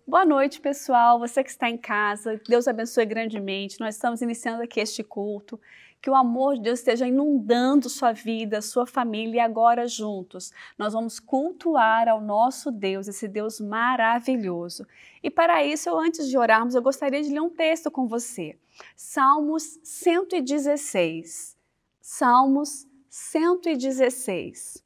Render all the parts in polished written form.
Boa noite, pessoal. Você que está em casa, Deus abençoe grandemente. Nós estamos iniciando aqui este culto. Que o amor de Deus esteja inundando sua vida, sua família e agora juntos. Nós vamos cultuar ao nosso Deus, esse Deus maravilhoso. E para isso, antes de orarmos, eu gostaria de ler um texto com você. Salmos 116. Salmos 116.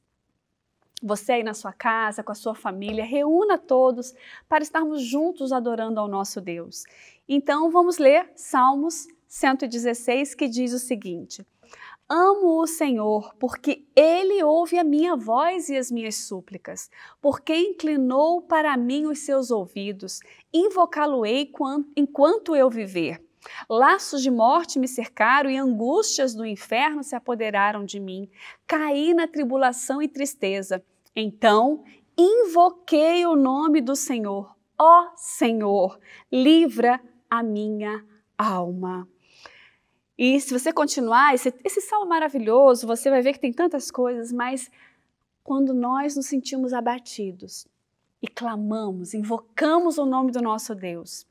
Você aí na sua casa, com a sua família, reúna todos para estarmos juntos adorando ao nosso Deus. Então vamos ler Salmos 116, que diz o seguinte: Amo o Senhor, porque Ele ouve a minha voz e as minhas súplicas, porque inclinou para mim os seus ouvidos, invocá-lo-ei enquanto eu viver. Laços de morte me cercaram e angústias do inferno se apoderaram de mim. Caí na tribulação e tristeza. Então, invoquei o nome do Senhor. Ó Senhor, livra a minha alma. E se você continuar, esse salmo maravilhoso, você vai ver que tem tantas coisas, mas quando nós nos sentimos abatidos e clamamos, invocamos o nome do nosso Deus,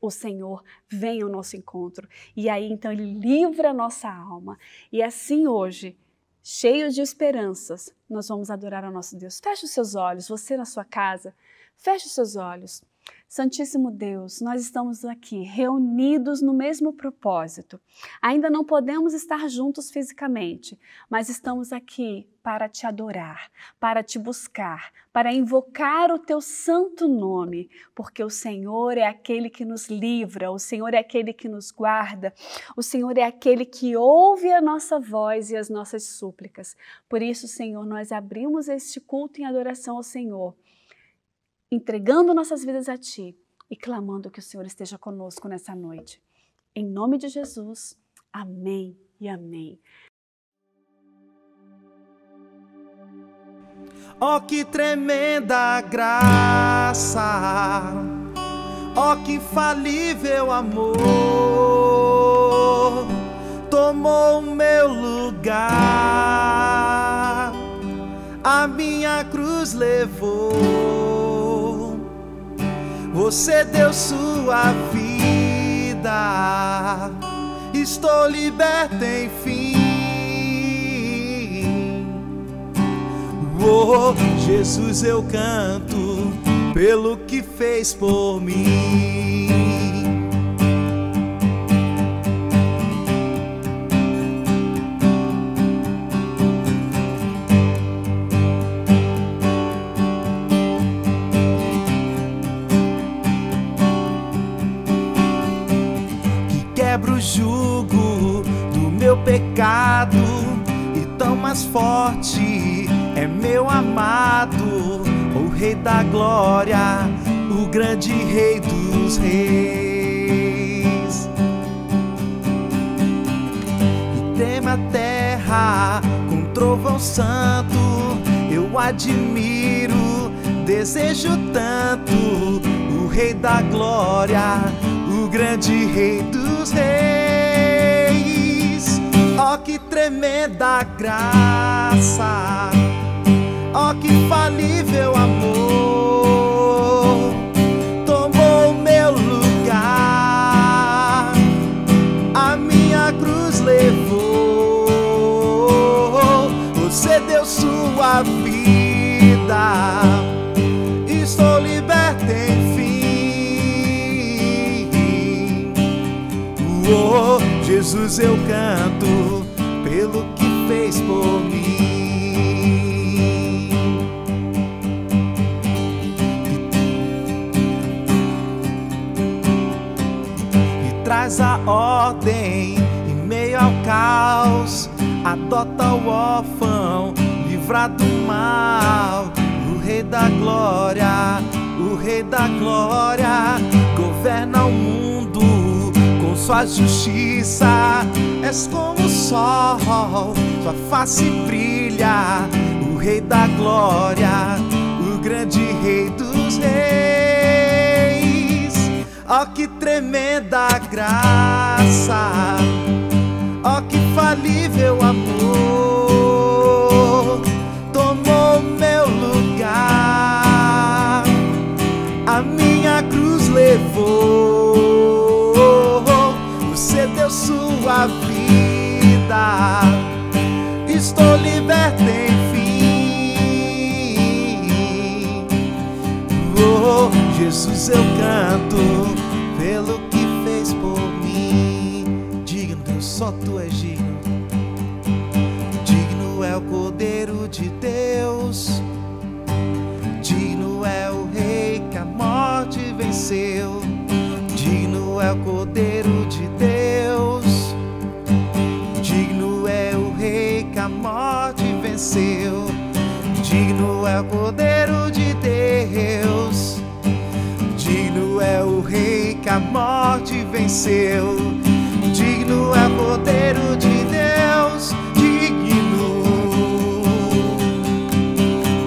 o Senhor vem ao nosso encontro e aí então Ele livra a nossa alma. E assim hoje, cheios de esperanças, nós vamos adorar ao nosso Deus. Feche os seus olhos, você na sua casa, feche os seus olhos. Santíssimo Deus, nós estamos aqui reunidos no mesmo propósito. Ainda não podemos estar juntos fisicamente, mas estamos aqui para te adorar, para te buscar, para invocar o teu santo nome, porque o Senhor é aquele que nos livra, o Senhor é aquele que nos guarda, o Senhor é aquele que ouve a nossa voz e as nossas súplicas. Por isso, Senhor, nós abrimos este culto em adoração ao Senhor, entregando nossas vidas a Ti e clamando que o Senhor esteja conosco nessa noite. Em nome de Jesus, amém e amém. Oh, que tremenda graça! Oh, que infalível amor! Tomou o meu lugar, a minha cruz levou. Você deu sua vida, estou liberta enfim. Oh, Jesus, eu canto pelo que fez por mim. Quebra o jugo do meu pecado e tão mais forte é meu amado, o Rei da Glória, o grande Rei dos Reis. E treme a terra com trovão santo, eu admiro, desejo tanto o Rei da Glória, o grande Rei dos Reis. Oh, que tremenda graça! Oh, que infalível amor! Tomou meu lugar, a minha cruz levou. Você deu sua vida, estou liberta enfim. Oh, Jesus, eu canto pelo que fez por mim. E traz a ordem em meio ao caos, adota o órfão, livra do mal. O Rei da Glória, o Rei da Glória, governa o mundo com sua justiça. És como o sol, sua face brilha. O Rei da Glória, o grande Rei dos Reis. Oh, que tremenda graça! Oh, que infalível amor! Tomou meu lugar, a minha levou, você deu sua vida, estou liberto enfim. Oh, Jesus, eu canto pelo que fez por mim. Digno, Deus, só tu és digno. Digno é o Cordeiro de Deus, digno é o Rei que a morte venceu. Digno é o Cordeiro de Deus, digno é o Rei que a morte venceu. Digno é o Cordeiro de Deus, digno é o Rei que a morte venceu. Digno é o Cordeiro de Deus, digno.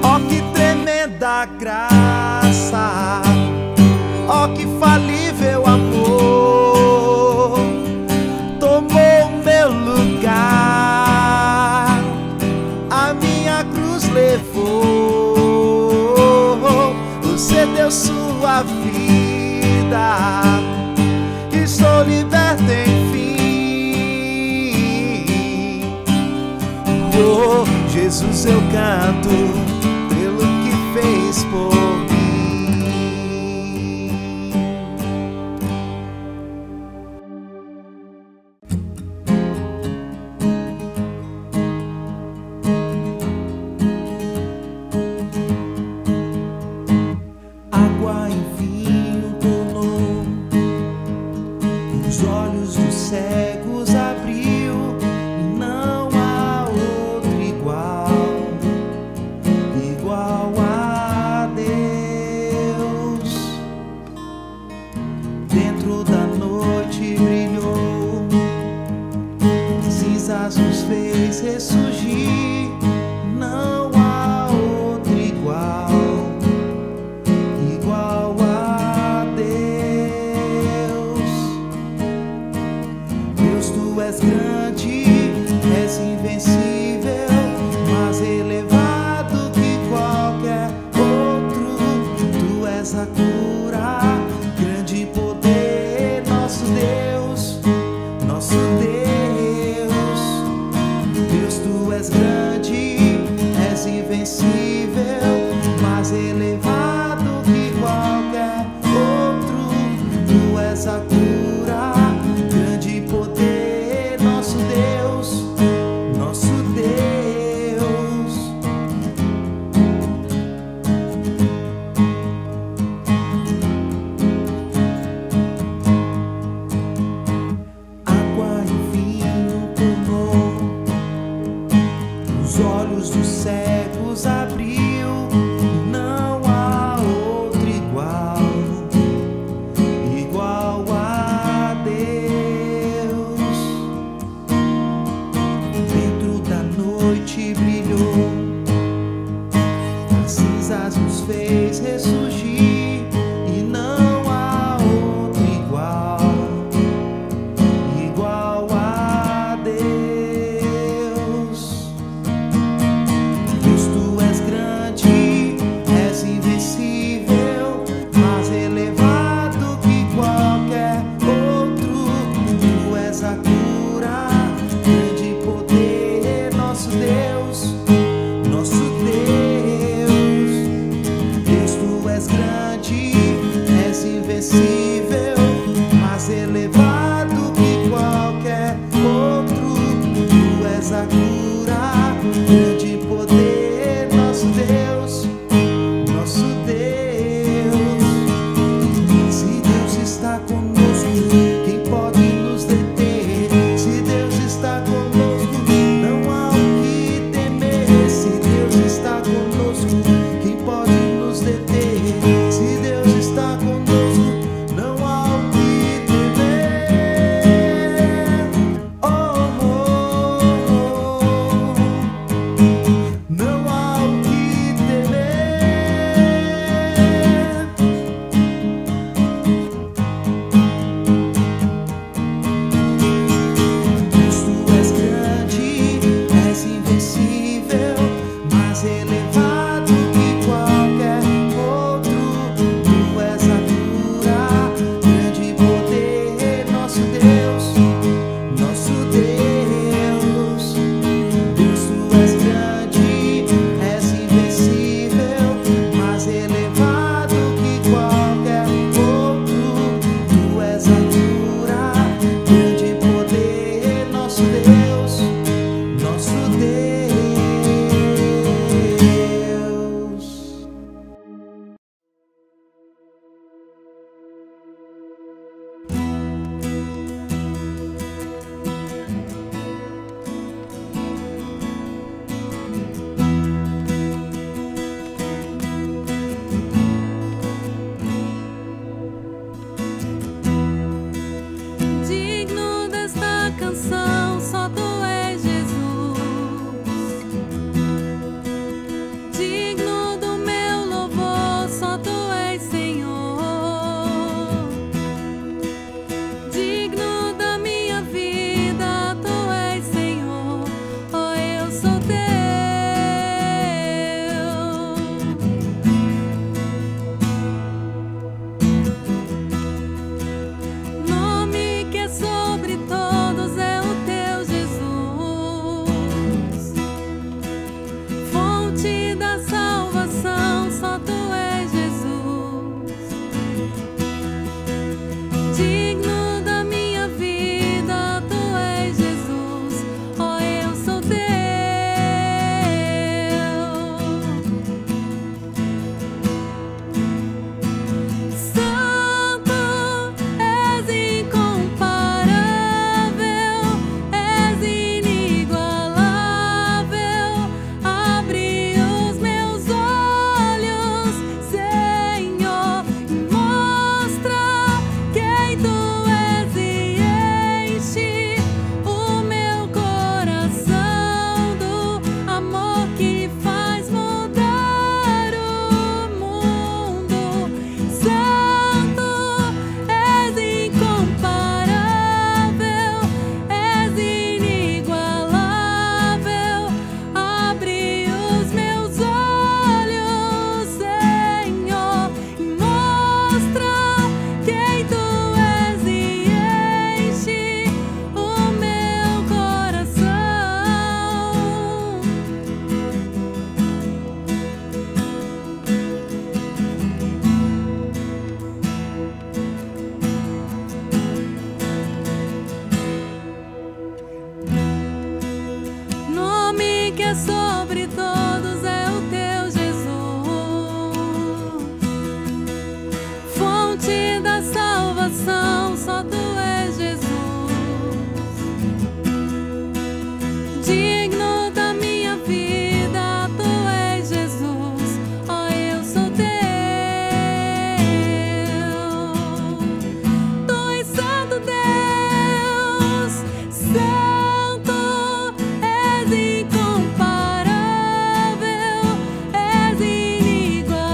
Ó, que tremenda graça, ó, que falível amor, tomou o meu lugar, a minha cruz levou, você deu sua vida, estou liberto enfim. Oh, Jesus, eu canto pelo que fez por mim. Água em vinho tornou, os olhos dos cegos abriu, e não há outro igual a Deus. Dentro da noite brilhou, cinzas nos fez ressurgir, não há outro igual a Deus. Deus, tu és grande, és invencível, mais elevado que qualquer outro. Tu és a cura, grande poder, nosso Deus, nosso Deus. Deus, tu és grande, és invencível, mais elevado que qualquer outro. Tu és a cura, grande poder, nosso Deus, nosso Deus. Água e vinho tornou, os olhos dos cegos abriu, não há outro igual a Deus. Dentro da noite brilhou, as cinzas nos fez ressurgir, e não há outro igual a Deus. Deus, tu és grande, és invencível, mais elevado que qualquer outro. Tu és a cura, grande poder, nosso Deus, nosso Deus. Deus, tu és grande, és invencível, mais elevado que qualquer outro. Tu és a cura, grande poder, nosso Deus, nosso Deus. Se Deus está conosco, quem pode nos deter? Se Deus está conosco, não há o que temer. Se Deus está conosco, quem pode nos deter? Se Deus está conosco, da salvação, só tu és Jesus. Digno da minha vida, tu és Jesus, ó, eu sou teu. Tu és santo Deus, santo, és incomparável, és inigualável.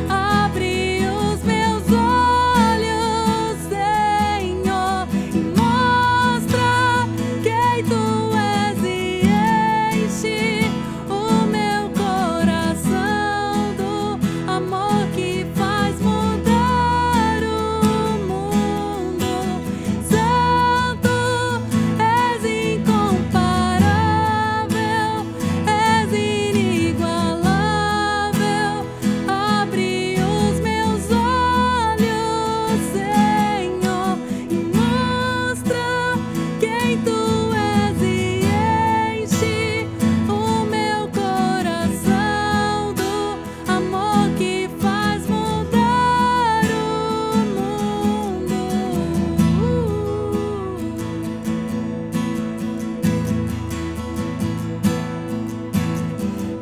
Abre os meus olhos, Senhor, e mostra quem tu és e enche o meu coração do amor que faz mudar o mundo. Santo, és incomparável, és inigualável. Abre os meus olhos, Senhor, e mostra quem tu és e enche o meu coração do amor que faz mudar o mundo.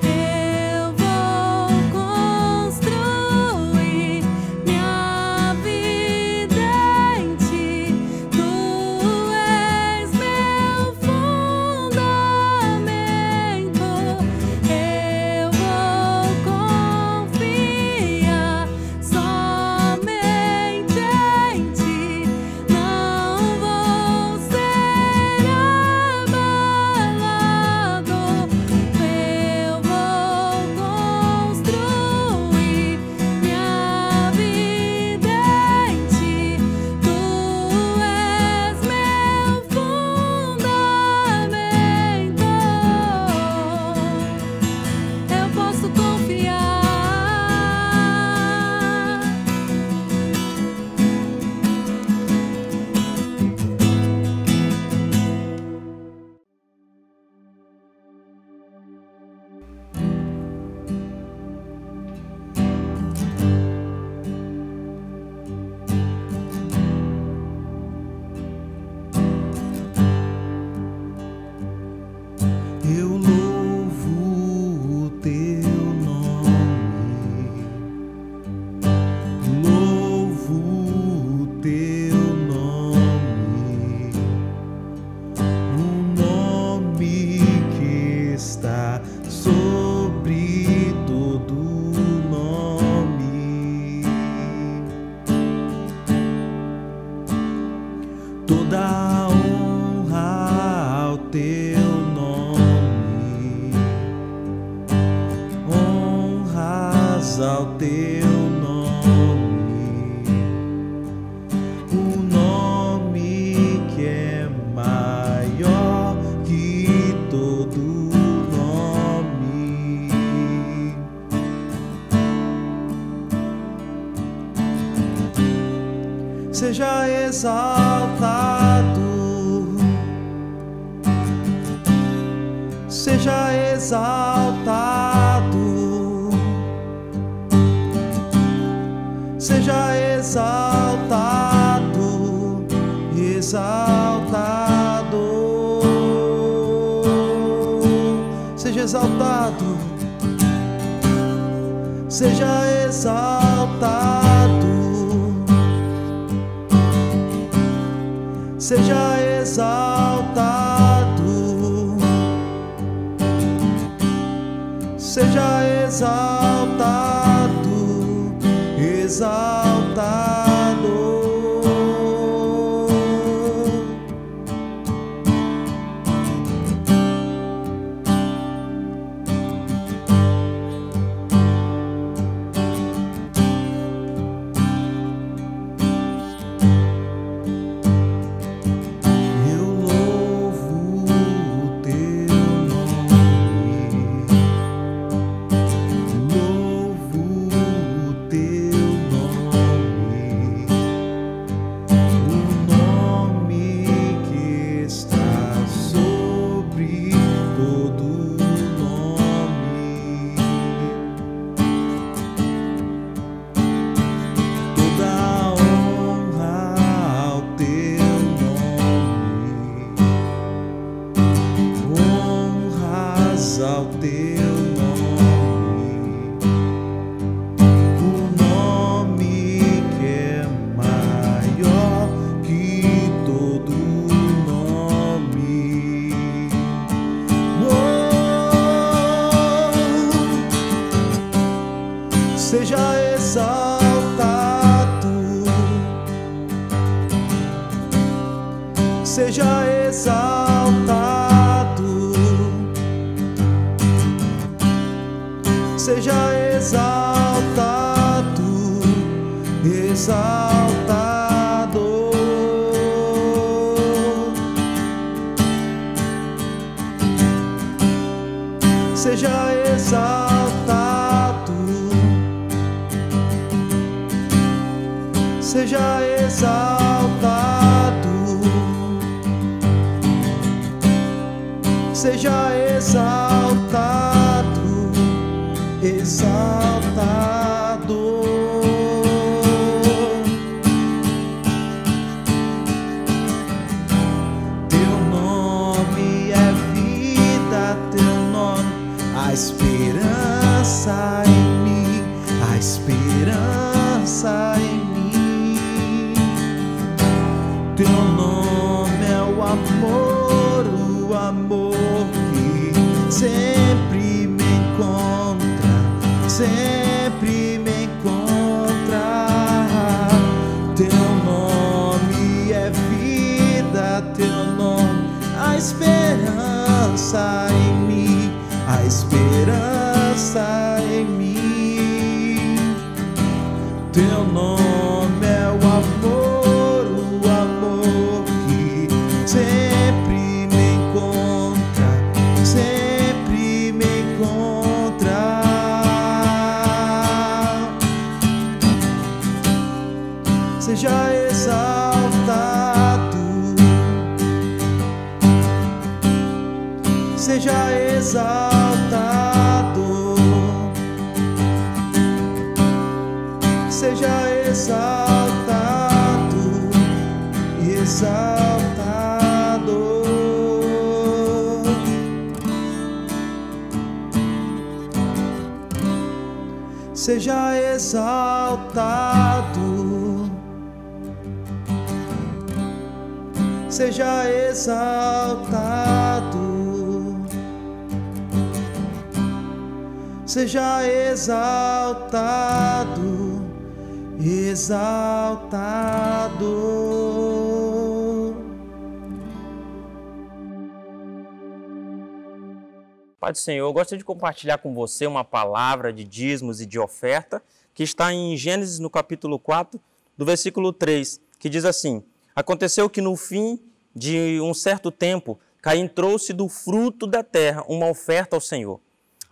Eu vou construir minha vida em ti. Tu és meu fundamento. Eu vou confiar somente em ti. Não vou ser abalado. Eu vou construir minha vida em ti. Tu és meu fundamento. Eu posso confiar. Eu louvo o teu nome, louvo o teu nome, o nome que está sobre todo nome. Toda a honra ao teu nome, honras ao teu nome, o nome que é maior que todo nome. Seja exaltado, seja exaltado, seja exaltado, exaltado, seja exaltado, seja exaltado, seja exaltado, seja exaltado, exaltado. Eu louvo o teu nome, louvo o teu nome, exaltado. Seja exaltado, seja exaltado, seja exaltado, exaltado. Teu nome é vida, teu nome a esperança em mim, a esperança em mim. Teu nome é o amor que sempre me encontra, sempre me encontra. Teu nome é vida, teu nome a esperança em mim, a esperança em mim. Teu nome é o amor que sempre me encontra, sempre me encontra. Seja exaltado, seja exaltado, seja exaltado e exaltado. Seja exaltado, seja exaltado, seja exaltado, exaltado. Pai do Senhor, eu gostaria de compartilhar com você uma palavra de dízimos e de oferta que está em Gênesis, no capítulo 4, do versículo 3, que diz assim: aconteceu que no fim de um certo tempo, Caim trouxe do fruto da terra uma oferta ao Senhor.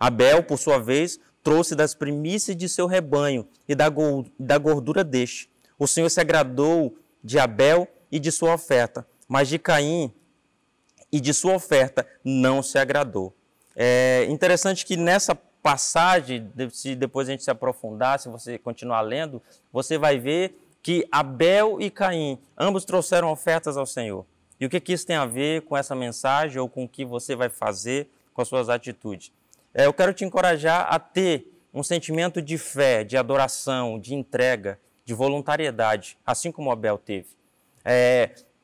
Abel, por sua vez, trouxe das primícias de seu rebanho e da gordura deste. O Senhor se agradou de Abel e de sua oferta, mas de Caim e de sua oferta não se agradou. É interessante que nessa passagem, se depois a gente se aprofundar, se você continuar lendo, você vai ver que Abel e Caim, ambos trouxeram ofertas ao Senhor. E o que isso tem a ver com essa mensagem ou com o que você vai fazer com as suas atitudes? Eu quero te encorajar a ter um sentimento de fé, de adoração, de entrega, de voluntariedade, assim como Abel teve.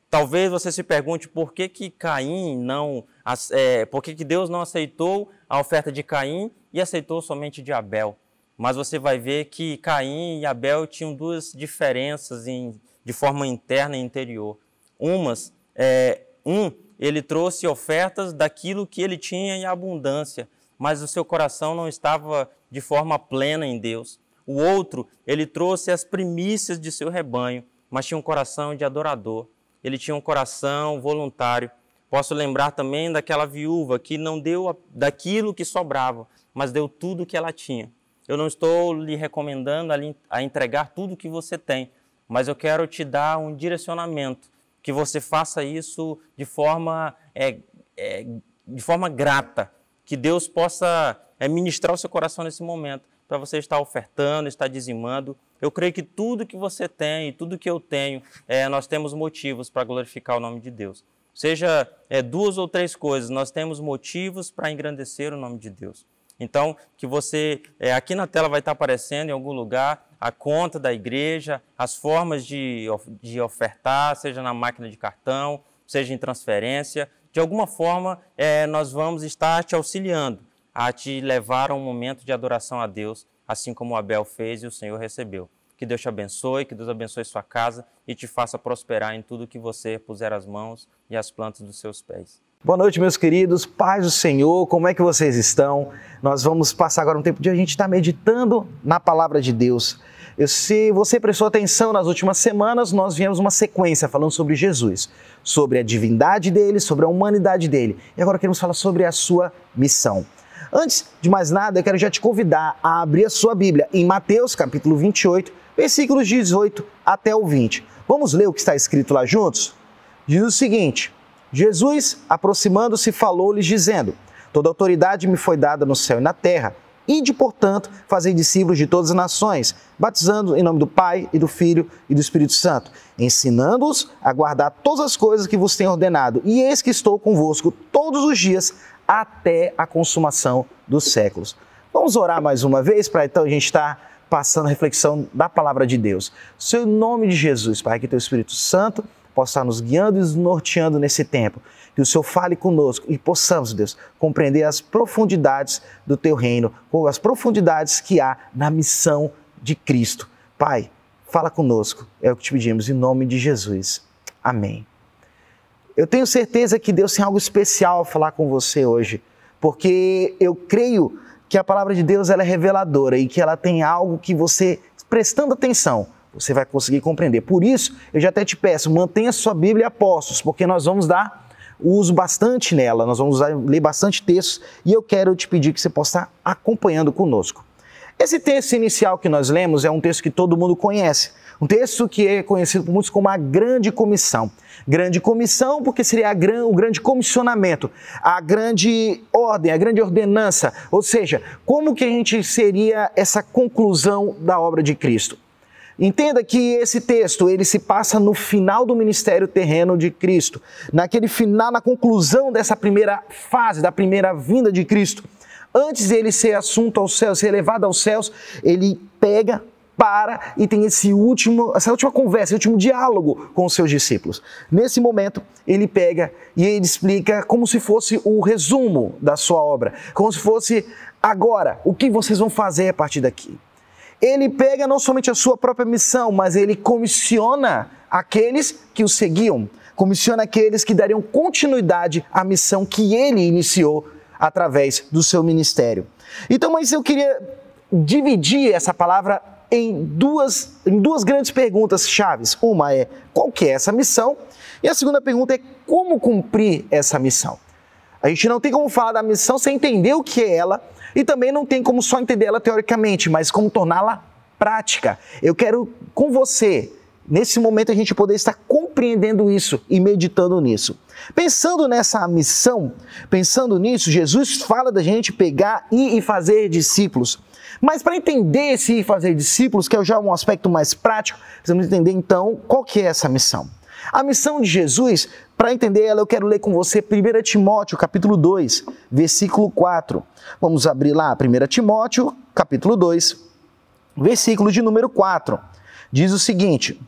Talvez você se pergunte por que que Deus não aceitou a oferta de Caim e aceitou somente de Abel. Mas você vai ver que Caim e Abel tinham duas diferenças de forma interna e interior. Ele trouxe ofertas daquilo que ele tinha em abundância, mas o seu coração não estava de forma plena em Deus. O outro, ele trouxe as primícias de seu rebanho, mas tinha um coração de adorador. Ele tinha um coração voluntário. Posso lembrar também daquela viúva que não deu daquilo que sobrava, mas deu tudo o que ela tinha. Eu não estou lhe recomendando a entregar tudo o que você tem, mas eu quero te dar um direcionamento, que você faça isso de forma grata, que Deus possa ministrar o seu coração nesse momento, para você estar ofertando, estar dizimando. Eu creio que tudo que você tem e tudo que eu tenho, nós temos motivos para glorificar o nome de Deus. Seja 2 ou 3 coisas, nós temos motivos para engrandecer o nome de Deus. Então, que você, aqui na tela vai estar aparecendo em algum lugar a conta da igreja, as formas de ofertar, seja na máquina de cartão, seja em transferência. De alguma forma, nós vamos estar te auxiliando a te levar a um momento de adoração a Deus, assim como Abel fez e o Senhor recebeu. Que Deus te abençoe, que Deus abençoe sua casa e te faça prosperar em tudo que você puser as mãos e as plantas dos seus pés. Boa noite, meus queridos, paz do Senhor, como é que vocês estão? Nós vamos passar agora um tempo de a gente estar meditando na palavra de Deus. Se você prestou atenção nas últimas semanas, nós viemos uma sequência falando sobre Jesus, sobre a divindade dele, sobre a humanidade dele. E agora queremos falar sobre a sua missão. Antes de mais nada, eu quero já te convidar a abrir a sua Bíblia em Mateus capítulo 28, versículos 18 até o 20. Vamos ler o que está escrito lá juntos? Diz o seguinte: Jesus, aproximando-se, falou-lhes dizendo: toda autoridade me foi dada no céu e na terra. Ide, portanto, fazei discípulos de todas as nações, batizando em nome do Pai e do Filho e do Espírito Santo, ensinando-os a guardar todas as coisas que vos tenho ordenado. E eis que estou convosco todos os dias até a consumação dos séculos. Vamos orar mais uma vez para então a gente estar passando a reflexão da palavra de Deus. Senhor, em nome de Jesus, Pai, que teu Espírito Santo possa estar nos guiando e nos norteando nesse tempo. Que o Senhor fale conosco e possamos, Deus, compreender as profundidades do teu reino, ou as profundidades que há na missão de Cristo. Pai, fala conosco, é o que te pedimos, em nome de Jesus. Amém. Eu tenho certeza que Deus tem algo especial a falar com você hoje, porque eu creio que a palavra de Deus ela é reveladora e que ela tem algo que você, prestando atenção, você vai conseguir compreender. Por isso, eu já até te peço, mantenha sua Bíblia a postos, porque nós vamos dar uso bastante nela, nós vamos ler bastante textos e eu quero te pedir que você possa estar acompanhando conosco. Esse texto inicial que nós lemos é um texto que todo mundo conhece, um texto que é conhecido por muitos como a Grande Comissão. Grande Comissão porque seria o grande comissionamento, a grande ordem, a grande ordenança, ou seja, como que a gente seria essa conclusão da obra de Cristo. Entenda que esse texto, ele se passa no final do ministério terreno de Cristo, naquele final, na conclusão dessa primeira fase, da primeira vinda de Cristo. Antes de ele ser assunto aos céus, ser elevado aos céus, ele pega, para e tem essa última conversa, esse último diálogo com os seus discípulos. Nesse momento, ele pega e ele explica como se fosse o resumo da sua obra, como se fosse agora, o que vocês vão fazer a partir daqui. Ele pega não somente a sua própria missão, mas ele comissiona aqueles que o seguiam, comissiona aqueles que dariam continuidade à missão que ele iniciou através do seu ministério. Então, mas eu queria dividir essa palavra em duas grandes perguntas chaves. Uma é, qual que é essa missão? E a segunda pergunta é, como cumprir essa missão? A gente não tem como falar da missão sem entender o que é ela, e também não tem como só entender ela teoricamente, mas como torná-la prática. Eu quero, com você, nesse momento a gente poder estar compreendendo isso e meditando nisso. Pensando nessa missão, pensando nisso, Jesus fala da gente pegar e fazer discípulos. Mas para entender esse ir e fazer discípulos, que é já um aspecto mais prático, precisamos entender então qual que é essa missão. A missão de Jesus, para entender ela, eu quero ler com você 1 Timóteo, capítulo 2, versículo 4. Vamos abrir lá, 1 Timóteo, capítulo 2, versículo de número 4. Diz o seguinte,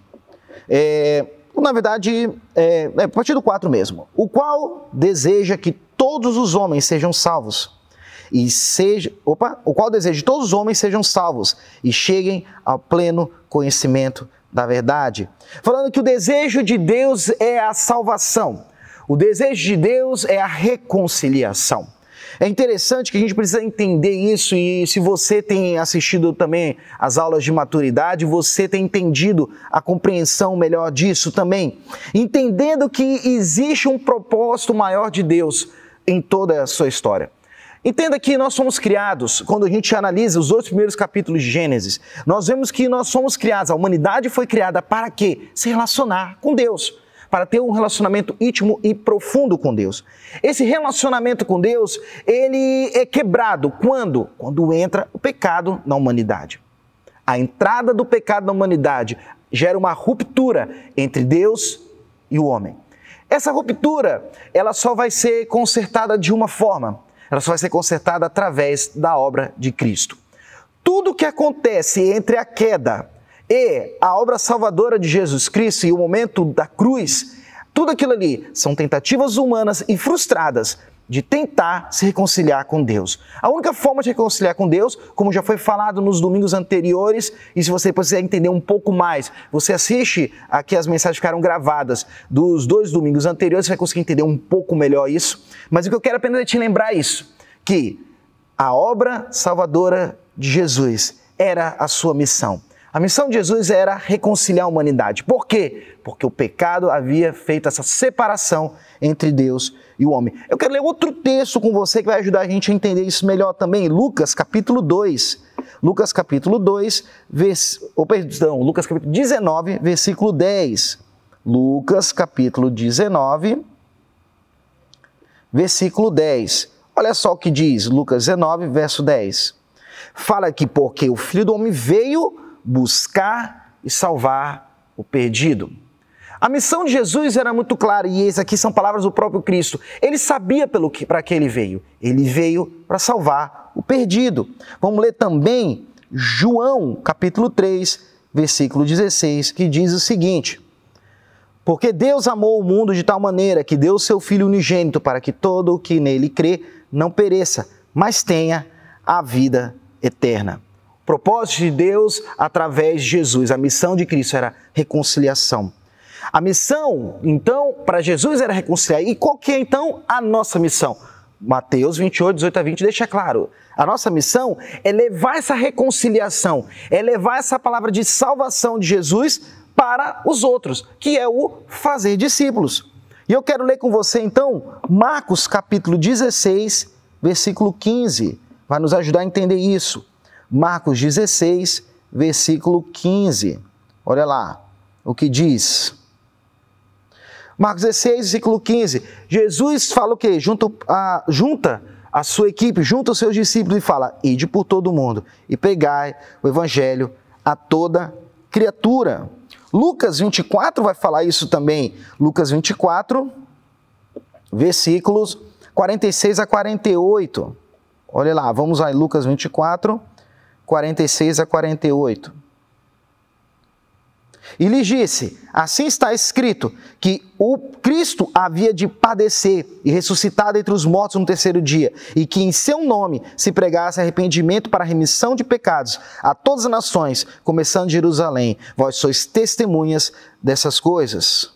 na verdade, a partir do 4 mesmo. O qual deseja que todos os homens sejam salvos. O qual deseja que todos os homens sejam salvos e cheguem ao pleno conhecimento da verdade. Falando que o desejo de Deus é a salvação. O desejo de Deus é a reconciliação. É interessante que a gente precisa entender isso e se você tem assistido também as aulas de maturidade, você tem entendido a compreensão melhor disso também. Entendendo que existe um propósito maior de Deus em toda a sua história. Entenda que nós somos criados, quando a gente analisa os 8 primeiros capítulos de Gênesis, nós vemos que nós somos criados, a humanidade foi criada para quê? Se relacionar com Deus, para ter um relacionamento íntimo e profundo com Deus. Esse relacionamento com Deus, ele é quebrado quando? Quando entra o pecado na humanidade. A entrada do pecado na humanidade gera uma ruptura entre Deus e o homem. Essa ruptura, ela só vai ser consertada de uma forma. Ela só vai ser consertada através da obra de Cristo. Tudo que acontece entre a queda e a obra salvadora de Jesus Cristo e o momento da cruz, tudo aquilo ali são tentativas humanas e frustradas de tentar se reconciliar com Deus. A única forma de reconciliar com Deus, como já foi falado nos domingos anteriores, e se você quiser entender um pouco mais, você assiste aqui as mensagens que ficaram gravadas dos 2 domingos anteriores, você vai conseguir entender um pouco melhor isso. Mas o que eu quero apenas é te lembrar isso, que a obra salvadora de Jesus era a sua missão. A missão de Jesus era reconciliar a humanidade. Por quê? Porque o pecado havia feito essa separação entre Deus e o homem. Eu quero ler outro texto com você que vai ajudar a gente a entender isso melhor também. Lucas capítulo 2. Lucas capítulo 2, Lucas capítulo 19, versículo 10. Lucas capítulo 19, versículo 10. Olha só o que diz Lucas 19, verso 10. Fala aqui, porque o Filho do Homem veio buscar e salvar o perdido. A missão de Jesus era muito clara, e essas aqui são palavras do próprio Cristo. Ele sabia para que ele veio. Ele veio para salvar o perdido. Vamos ler também João, capítulo 3, versículo 16, que diz o seguinte: porque Deus amou o mundo de tal maneira que deu o seu Filho unigênito para que todo o que nele crê não pereça, mas tenha a vida eterna. O propósito de Deus através de Jesus, a missão de Cristo era reconciliação. A missão, então, para Jesus era reconciliar. E qual que é, então, a nossa missão? Mateus 28, 18 a 20 deixa claro. A nossa missão é levar essa reconciliação, é levar essa palavra de salvação de Jesus para os outros, que é o fazer discípulos. E eu quero ler com você, então, Marcos capítulo 16, versículo 15. Vai nos ajudar a entender isso. Marcos 16, versículo 15. Olha lá o que diz. Marcos 16, versículo 15. Jesus fala o quê? Junta a sua equipe, junta os seus discípulos e fala: ide por todo o mundo e pregai o evangelho a toda criatura. Lucas 24 vai falar isso também. Lucas 24, versículos 46 a 48. Olha lá, vamos lá em Lucas 24, 46 a 48. E lhes disse: assim está escrito, que o Cristo havia de padecer e ressuscitar dentre os mortos no terceiro dia, e que em seu nome se pregasse arrependimento para a remissão de pecados a todas as nações, começando de Jerusalém. Vós sois testemunhas dessas coisas.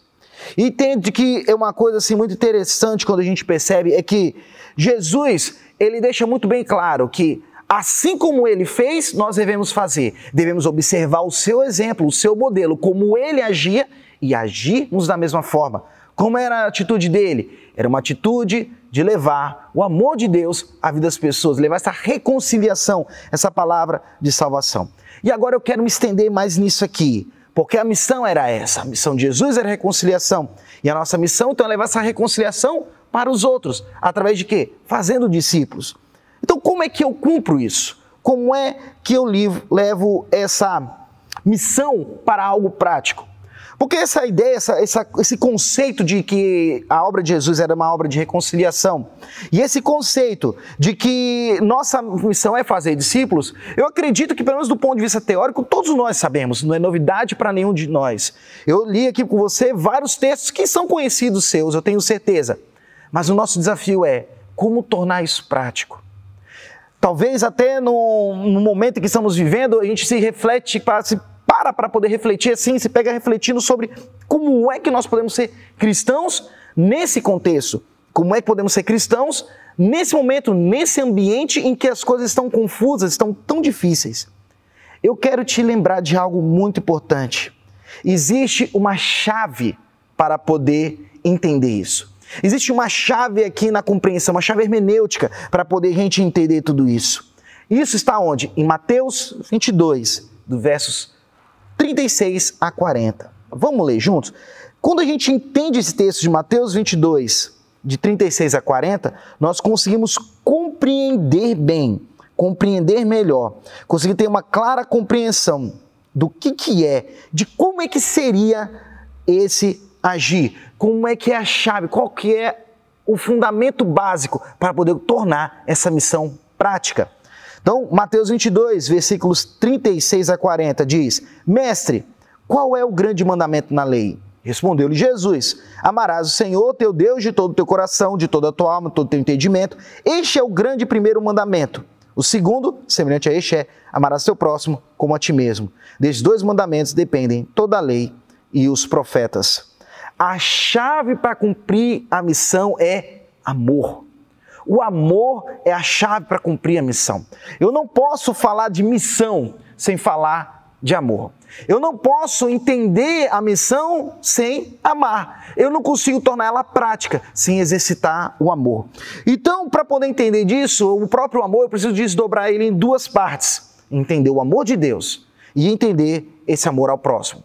E entende que é uma coisa assim muito interessante quando a gente percebe, é que Jesus, ele deixa muito bem claro que assim como ele fez, nós devemos fazer. Devemos observar o seu exemplo, o seu modelo, como ele agia e agirmos da mesma forma. Como era a atitude dele? Era uma atitude de levar o amor de Deus à vida das pessoas, levar essa reconciliação, essa palavra de salvação. E agora eu quero me estender mais nisso aqui, porque a missão era essa. A missão de Jesus era a reconciliação. E a nossa missão, então, é levar essa reconciliação para os outros. Através de quê? Fazendo discípulos. Então, como é que eu cumpro isso? Como é que eu levo essa missão para algo prático? Porque essa ideia, esse conceito de que a obra de Jesus era uma obra de reconciliação, e esse conceito de que nossa missão é fazer discípulos, eu acredito que, pelo menos do ponto de vista teórico, todos nós sabemos, não é novidade para nenhum de nós. Eu li aqui com você vários textos que são conhecidos seus, eu tenho certeza. Mas o nosso desafio é como tornar isso prático. Talvez até no momento em que estamos vivendo, a gente se reflete, para poder refletir assim, se pega refletindo sobre como é que nós podemos ser cristãos nesse contexto. Como é que podemos ser cristãos nesse momento, nesse ambiente em que as coisas estão confusas, estão tão difíceis. Eu quero te lembrar de algo muito importante. Existe uma chave para poder entender isso. Existe uma chave aqui na compreensão, uma chave hermenêutica para poder a gente entender tudo isso. Isso está onde? Em Mateus 22, do versos 36 a 40. Vamos ler juntos? Quando a gente entende esse texto de Mateus 22, de 36 a 40, nós conseguimos compreender bem, compreender melhor, conseguir ter uma clara compreensão do que é, de como é que seria esse agir, como é que é a chave, qual que é o fundamento básico para poder tornar essa missão prática. Então, Mateus 22, versículos 36 a 40 diz: Mestre, qual é o grande mandamento na lei? Respondeu-lhe Jesus: amarás o Senhor teu Deus de todo o teu coração, de toda a tua alma, de todo o teu entendimento. Este é o grande primeiro mandamento. O segundo, semelhante a este, é: amarás teu próximo como a ti mesmo. Desses dois mandamentos dependem toda a lei e os profetas. A chave para cumprir a missão é amor. O amor é a chave para cumprir a missão. Eu não posso falar de missão sem falar de amor. Eu não posso entender a missão sem amar. Eu não consigo tornar ela prática sem exercitar o amor. Então, para poder entender disso, o próprio amor, eu preciso desdobrar ele em duas partes. Entender o amor de Deus e entender esse amor ao próximo.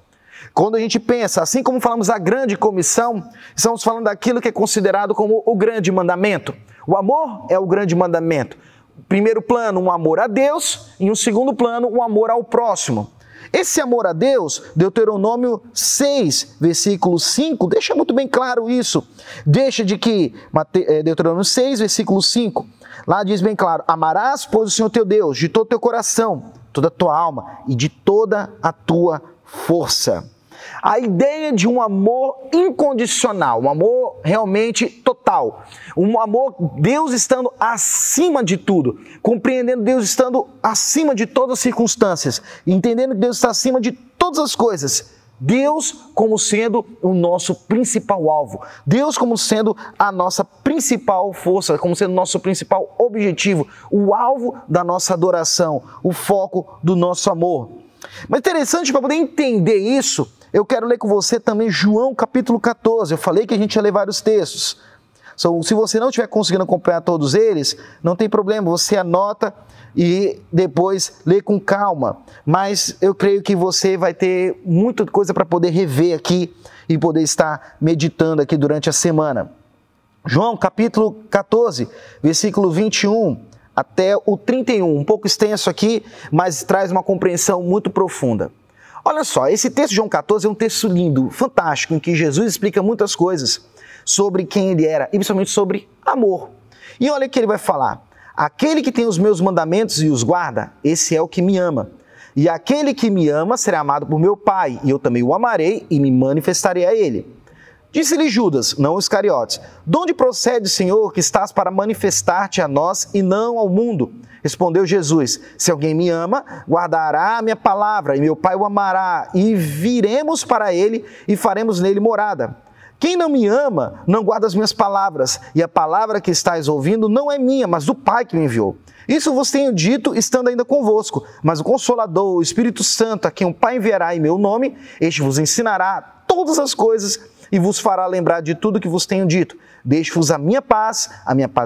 Quando a gente pensa, assim como falamos da grande comissão, estamos falando daquilo que é considerado como o grande mandamento. O amor é o grande mandamento. Primeiro plano, um amor a Deus, e um segundo plano, um amor ao próximo. Esse amor a Deus, Deuteronômio 6, versículo 5, deixa muito bem claro isso. Deixa de que, Deuteronômio 6, versículo 5, lá diz bem claro, amarás, pois, o Senhor teu Deus, de todo o teu coração, toda a tua alma e de toda a tua força. A ideia de um amor incondicional, um amor realmente total, um amor, Deus estando acima de tudo, compreendendo Deus estando acima de todas as circunstâncias, entendendo que Deus está acima de todas as coisas, Deus como sendo o nosso principal alvo, Deus como sendo a nossa principal força, como sendo o nosso principal objetivo, o alvo da nossa adoração, o foco do nosso amor. Mas interessante, para poder entender isso, eu quero ler com você também João capítulo 14. Eu falei que a gente ia ler vários textos. Se você não estiver conseguindo acompanhar todos eles, não tem problema, você anota e depois lê com calma. Mas eu creio que você vai ter muita coisa para poder rever aqui e poder estar meditando aqui durante a semana. João capítulo 14, versículo 21 até o 31. Um pouco extenso aqui, mas traz uma compreensão muito profunda. Olha só, esse texto de João 14 é um texto lindo, fantástico, em que Jesus explica muitas coisas sobre quem ele era, e principalmente sobre amor. E olha o que ele vai falar. Aquele que tem os meus mandamentos e os guarda, esse é o que me ama. E aquele que me ama será amado por meu Pai, e eu também o amarei e me manifestarei a ele. Disse-lhe Judas, não Iscariotes, de onde procede, Senhor, que estás para manifestar-te a nós e não ao mundo? Respondeu Jesus, se alguém me ama, guardará a minha palavra, e meu Pai o amará, e viremos para ele e faremos nele morada. Quem não me ama, não guarda as minhas palavras, e a palavra que estáis ouvindo não é minha, mas do Pai que me enviou. Isso vos tenho dito, estando ainda convosco, mas o Consolador, o Espírito Santo, a quem o Pai enviará em meu nome, este vos ensinará todas as coisas e vos fará lembrar de tudo que vos tenho dito. Deixo-vos a minha paz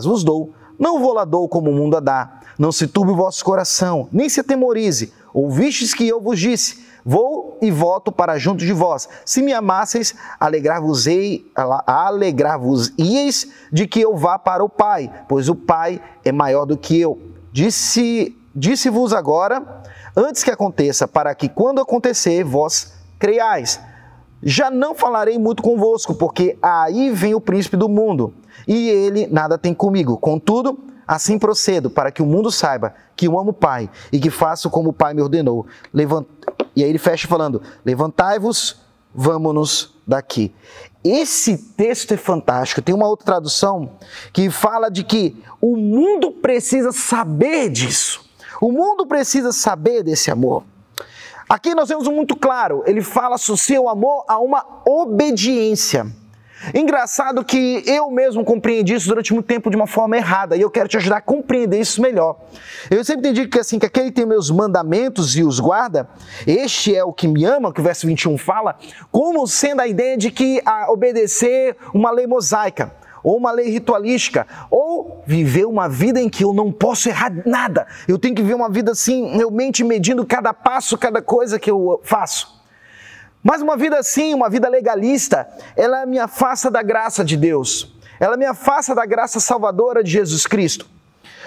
vos dou, não vou lá dou como o mundo a dá. Não se turbe o vosso coração, nem se atemorize. Ouvistes que eu vos disse, vou e volto para junto de vós. Se me amasseis, alegrar-vos-ieis de que eu vá para o Pai, pois o Pai é maior do que eu. Disse-vos agora, antes que aconteça, para que quando acontecer, vós creiais. Já não falarei muito convosco, porque aí vem o príncipe do mundo, e ele nada tem comigo. Contudo, assim procedo, para que o mundo saiba que eu amo o Pai e que faço como o Pai me ordenou. E aí ele fecha falando, levantai-vos, vamo-nos daqui. Esse texto é fantástico. Tem uma outra tradução que fala de que o mundo precisa saber disso. O mundo precisa saber desse amor. Aqui nós temos um muito claro, ele fala, associa o amor a uma obediência. Engraçado que eu mesmo compreendi isso durante muito tempo de uma forma errada, e eu quero te ajudar a compreender isso melhor. Eu sempre entendi que assim, que aquele que tem meus mandamentos e os guarda, este é o que me ama, que o verso 21 fala, como sendo a ideia de que obedecer uma lei mosaica, ou uma lei ritualística, ou viver uma vida em que eu não posso errar nada. Eu tenho que viver uma vida assim, realmente medindo cada passo, cada coisa que eu faço. Mas uma vida assim, uma vida legalista, ela me afasta da graça de Deus. Ela me afasta da graça salvadora de Jesus Cristo.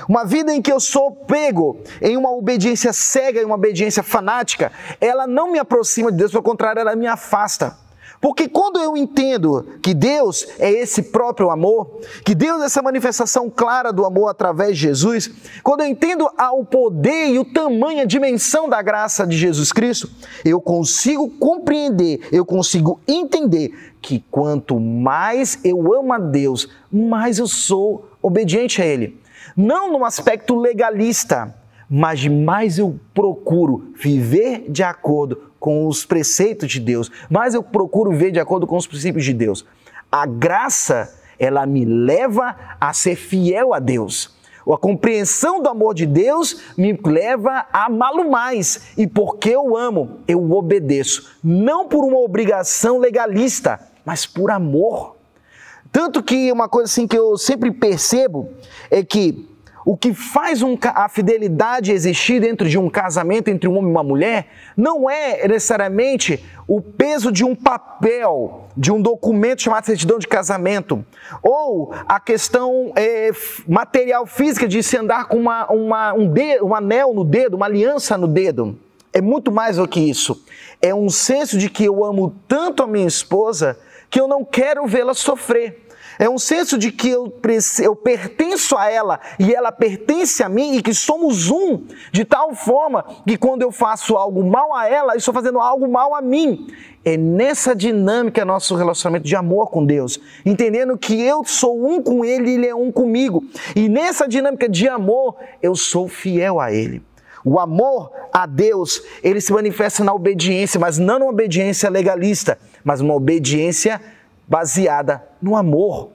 Uma vida em que eu sou pego em uma obediência cega, em uma obediência fanática, ela não me aproxima de Deus, pelo contrário, ela me afasta. Porque quando eu entendo que Deus é esse próprio amor, que Deus é essa manifestação clara do amor através de Jesus, quando eu entendo o poder e o tamanho, a dimensão da graça de Jesus Cristo, eu consigo compreender, eu consigo entender que quanto mais eu amo a Deus, mais eu sou obediente a Ele. Não num aspecto legalista, mas mais eu procuro viver de acordo com os preceitos de Deus, mas eu procuro viver de acordo com os princípios de Deus. A graça, ela me leva a ser fiel a Deus. A compreensão do amor de Deus me leva a amá-lo mais. E porque eu amo, eu o obedeço. Não por uma obrigação legalista, mas por amor. Tanto que uma coisa assim que eu sempre percebo é que o que faz a fidelidade existir dentro de um casamento entre um homem e uma mulher não é necessariamente o peso de um papel, de um documento chamado certidão de casamento, ou a questão material física de se andar com um anel no dedo, uma aliança no dedo. É muito mais do que isso. É um senso de que eu amo tanto a minha esposa que eu não quero vê-la sofrer. É um senso de que eu pertenço a ela e ela pertence a mim e que somos um, de tal forma que quando eu faço algo mal a ela, eu estou fazendo algo mal a mim. É nessa dinâmica nosso relacionamento de amor com Deus, entendendo que eu sou um com Ele e Ele é um comigo. E nessa dinâmica de amor, eu sou fiel a Ele. O amor a Deus, ele se manifesta na obediência, mas não numa obediência legalista, mas numa obediência baseada no amor.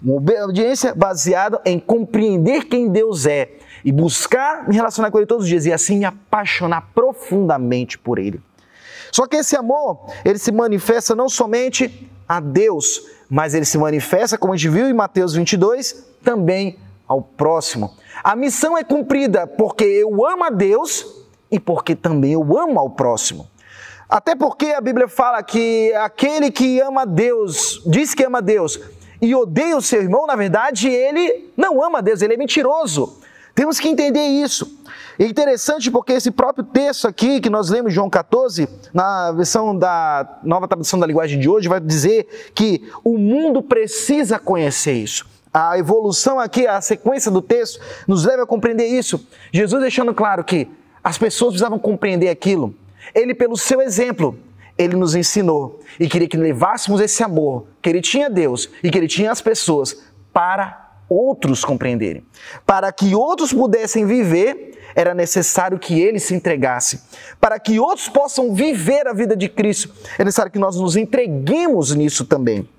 Uma obediência baseada em compreender quem Deus é e buscar me relacionar com Ele todos os dias e assim me apaixonar profundamente por Ele. Só que esse amor, ele se manifesta não somente a Deus, mas ele se manifesta, como a gente viu em Mateus 22, também ao próximo. A missão é cumprida porque eu amo a Deus e porque também eu amo ao próximo. Até porque a Bíblia fala que aquele que ama Deus, diz que ama Deus e odeia o seu irmão, na verdade, ele não ama Deus, ele é mentiroso. Temos que entender isso. É interessante porque esse próprio texto aqui, que nós lemos, João 14, na versão da nova tradução da linguagem de hoje, vai dizer que o mundo precisa conhecer isso. A evolução aqui, a sequência do texto, nos leva a compreender isso. Jesus deixando claro que as pessoas precisavam compreender aquilo. Ele, pelo seu exemplo, ele nos ensinou e queria que levássemos esse amor que ele tinha a Deus e que ele tinha às pessoas para outros compreenderem. Para que outros pudessem viver, era necessário que ele se entregasse. Para que outros possam viver a vida de Cristo, é necessário que nós nos entreguemos nisso também.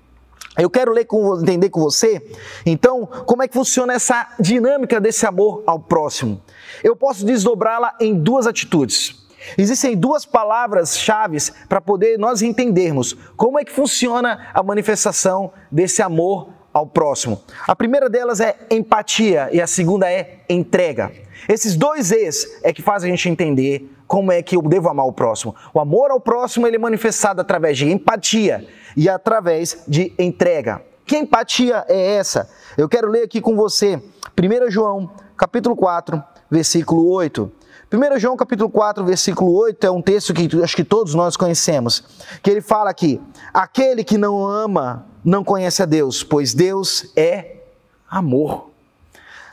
Eu quero entender com você, então, como é que funciona essa dinâmica desse amor ao próximo. Eu posso desdobrá-la em duas atitudes. Existem duas palavras-chave para poder nós entendermos como é que funciona a manifestação desse amor ao próximo. A primeira delas é empatia e a segunda é entrega. Esses dois E's é que fazem a gente entender como é que eu devo amar o próximo. O amor ao próximo ele é manifestado através de empatia e através de entrega. Que empatia é essa? Eu quero ler aqui com você 1 João, capítulo 4, versículo 8. 1 João capítulo 4, versículo 8 é um texto que acho que todos nós conhecemos, que ele fala aqui: aquele que não ama não conhece a Deus, pois Deus é amor.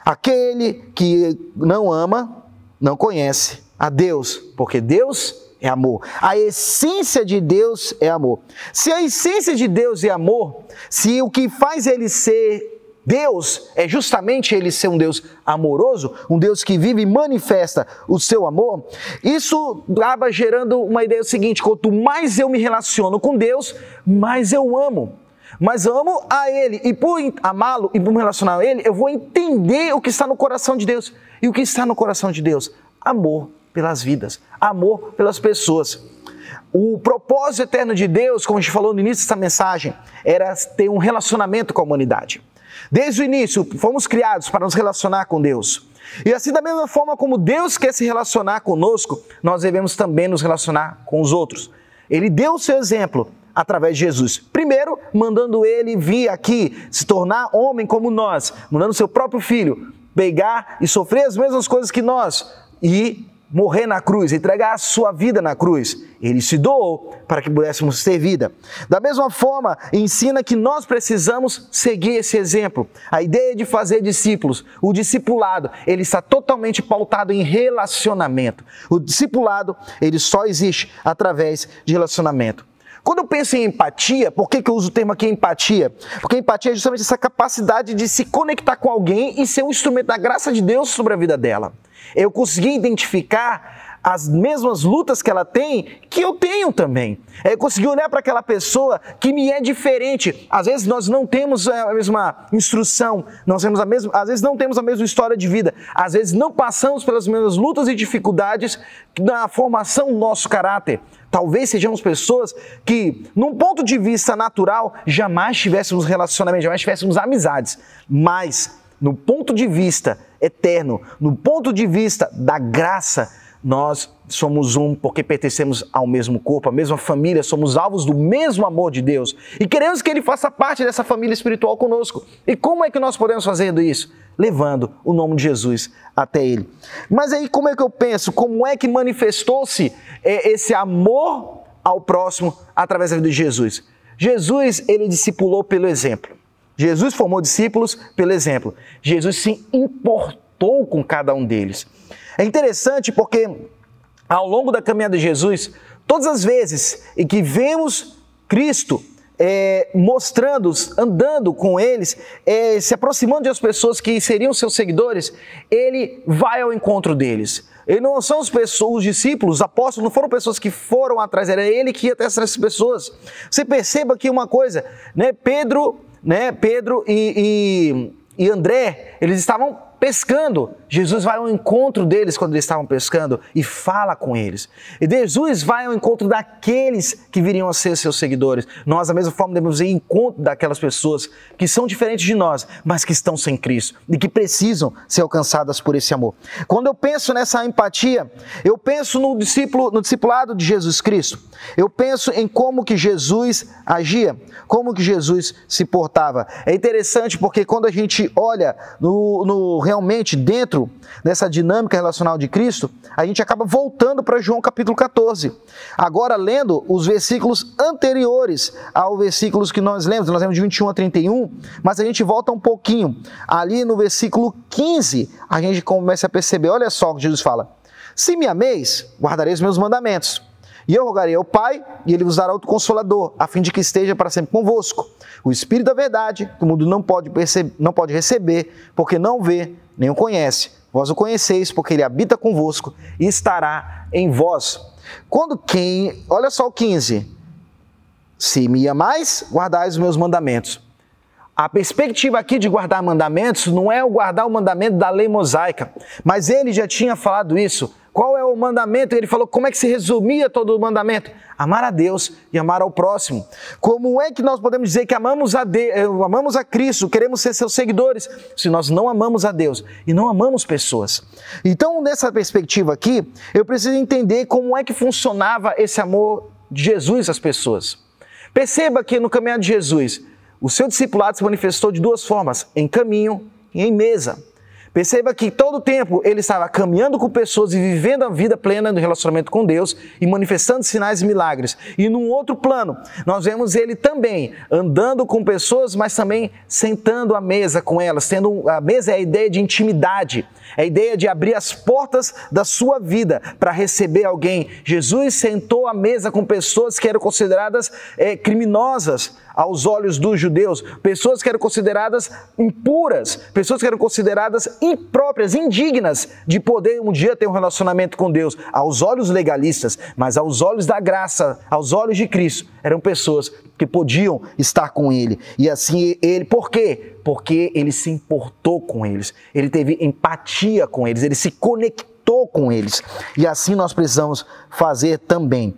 Aquele que não ama não conhece a Deus, porque Deus é amor. A essência de Deus é amor. Se a essência de Deus é amor, se o que faz ele ser Deus é justamente ele ser um Deus amoroso, um Deus que vive e manifesta o seu amor, isso acaba gerando uma ideia seguinte: quanto mais eu me relaciono com Deus, mais eu amo. Mas eu amo a Ele, e por amá-lo e por me relacionar a Ele, eu vou entender o que está no coração de Deus. E o que está no coração de Deus? Amor pelas vidas, amor pelas pessoas. O propósito eterno de Deus, como a gente falou no início dessa mensagem, era ter um relacionamento com a humanidade. Desde o início, fomos criados para nos relacionar com Deus. E assim, da mesma forma como Deus quer se relacionar conosco, nós devemos também nos relacionar com os outros. Ele deu o seu exemplo através de Jesus. Primeiro, mandando ele vir aqui, se tornar homem como nós, mandando seu próprio filho pegar e sofrer as mesmas coisas que nós e morrer na cruz, entregar a sua vida na cruz. Ele se doou para que pudéssemos ter vida. Da mesma forma, ensina que nós precisamos seguir esse exemplo. A ideia de fazer discípulos, o discipulado, ele está totalmente pautado em relacionamento. O discipulado, ele só existe através de relacionamento. Quando eu penso em empatia, por que eu uso o termo aqui empatia? Porque empatia é justamente essa capacidade de se conectar com alguém e ser um instrumento da graça de Deus sobre a vida dela. Eu consegui identificar as mesmas lutas que ela tem, que eu tenho também. É conseguir olhar para aquela pessoa que me é diferente. Às vezes nós não temos a mesma instrução, às vezes não temos a mesma história de vida, às vezes não passamos pelas mesmas lutas e dificuldades na formação do nosso caráter. Talvez sejamos pessoas que, num ponto de vista natural, jamais tivéssemos relacionamento, jamais tivéssemos amizades, mas no ponto de vista eterno, no ponto de vista da graça, nós somos um porque pertencemos ao mesmo corpo, à mesma família, somos alvos do mesmo amor de Deus e queremos que Ele faça parte dessa família espiritual conosco. E como é que nós podemos fazer isso? Levando o nome de Jesus até Ele. Mas aí como é que eu penso? Como é que manifestou-se esse amor ao próximo através da vida de Jesus? Jesus, Ele discipulou pelo exemplo. Jesus formou discípulos pelo exemplo. Jesus se importou com cada um deles. É interessante porque ao longo da caminhada de Jesus, todas as vezes em que vemos Cristo mostrando, andando com eles, se aproximando das pessoas que seriam seus seguidores, Ele vai ao encontro deles. Ele não são os discípulos, os apóstolos, não foram pessoas que foram atrás, era Ele que ia até essas pessoas. Você perceba aqui uma coisa, né? Pedro e André, eles estavam pescando. Jesus vai ao encontro deles quando eles estavam pescando e fala com eles. E Jesus vai ao encontro daqueles que viriam a ser seus seguidores. Nós, da mesma forma, devemos ir ao encontro daquelas pessoas que são diferentes de nós, mas que estão sem Cristo e que precisam ser alcançadas por esse amor. Quando eu penso nessa empatia, eu penso no discipulado de Jesus Cristo. Eu penso em como que Jesus agia, como que Jesus se portava. É interessante porque quando a gente olha realmente dentro dessa dinâmica relacional de Cristo, a gente acaba voltando para João capítulo 14. Agora lendo os versículos anteriores aos versículos que nós lemos de 21 a 31, mas a gente volta um pouquinho. Ali no versículo 15, a gente começa a perceber, olha só o que Jesus fala: se me ameis, guardareis meus mandamentos. E eu rogarei ao Pai, e Ele vos dará outro Consolador, a fim de que esteja para sempre convosco. O Espírito da verdade, que o mundo não pode receber, porque não vê, nem o conhece. Vós o conheceis, porque Ele habita convosco e estará em vós. Olha só o 15. Se me amais, guardais os meus mandamentos. A perspectiva aqui de guardar mandamentos não é o guardar o mandamento da lei mosaica, mas Ele já tinha falado isso. Qual é o mandamento? Ele falou como é que se resumia todo o mandamento? Amar a Deus e amar ao próximo. Como é que nós podemos dizer que amamos a Cristo, queremos ser seus seguidores, se nós não amamos a Deus e não amamos pessoas? Então, nessa perspectiva aqui, eu preciso entender como é que funcionava esse amor de Jesus às pessoas. Perceba que no caminhar de Jesus, o seu discipulado se manifestou de duas formas, em caminho e em mesa. Perceba que todo o tempo ele estava caminhando com pessoas e vivendo a vida plena do relacionamento com Deus e manifestando sinais e milagres. E num outro plano, nós vemos ele também andando com pessoas, mas também sentando à mesa com elas. A mesa é a ideia de intimidade, é a ideia de abrir as portas da sua vida para receber alguém. Jesus sentou à mesa com pessoas que eram consideradas criminosas aos olhos dos judeus, pessoas que eram consideradas impuras, pessoas que eram consideradas impróprias, indignas de poder um dia ter um relacionamento com Deus, aos olhos legalistas, mas aos olhos da graça, aos olhos de Cristo, eram pessoas que podiam estar com Ele. E assim Ele, por quê? Porque Ele se importou com eles, Ele teve empatia com eles, Ele se conectou com eles. E assim nós precisamos fazer também.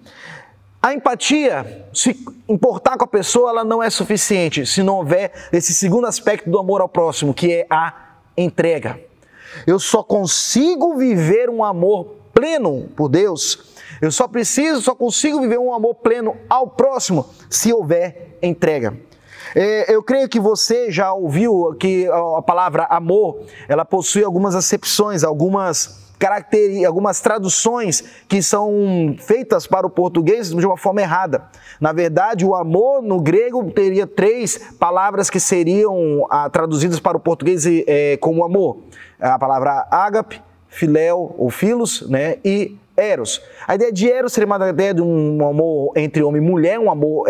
A empatia, se importar com a pessoa, ela não é suficiente se não houver esse segundo aspecto do amor ao próximo, que é a entrega. Eu só consigo viver um amor pleno por Deus, eu só consigo viver um amor pleno ao próximo se houver entrega. Eu creio que você já ouviu que a palavra amor, ela possui algumas acepções, algumas traduções que são feitas para o português de uma forma errada. Na verdade, o amor no grego teria 3 palavras que seriam traduzidas para o português como amor. A palavra ágape, filéu ou filos, né, e eros. A ideia de eros seria uma ideia de um amor entre homem e mulher, um amor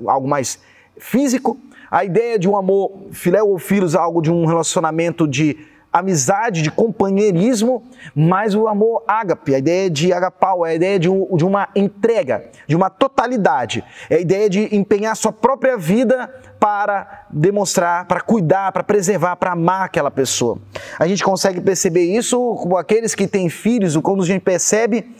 algo mais físico. A ideia de um amor filéu ou filos, algo de um relacionamento de amizade, de companheirismo, mas o amor ágape, a ideia de agapau, é a ideia de uma entrega, de uma totalidade. É a ideia de empenhar sua própria vida para demonstrar, para cuidar, para preservar, para amar aquela pessoa. A gente consegue perceber isso com aqueles que têm filhos, quando a gente percebe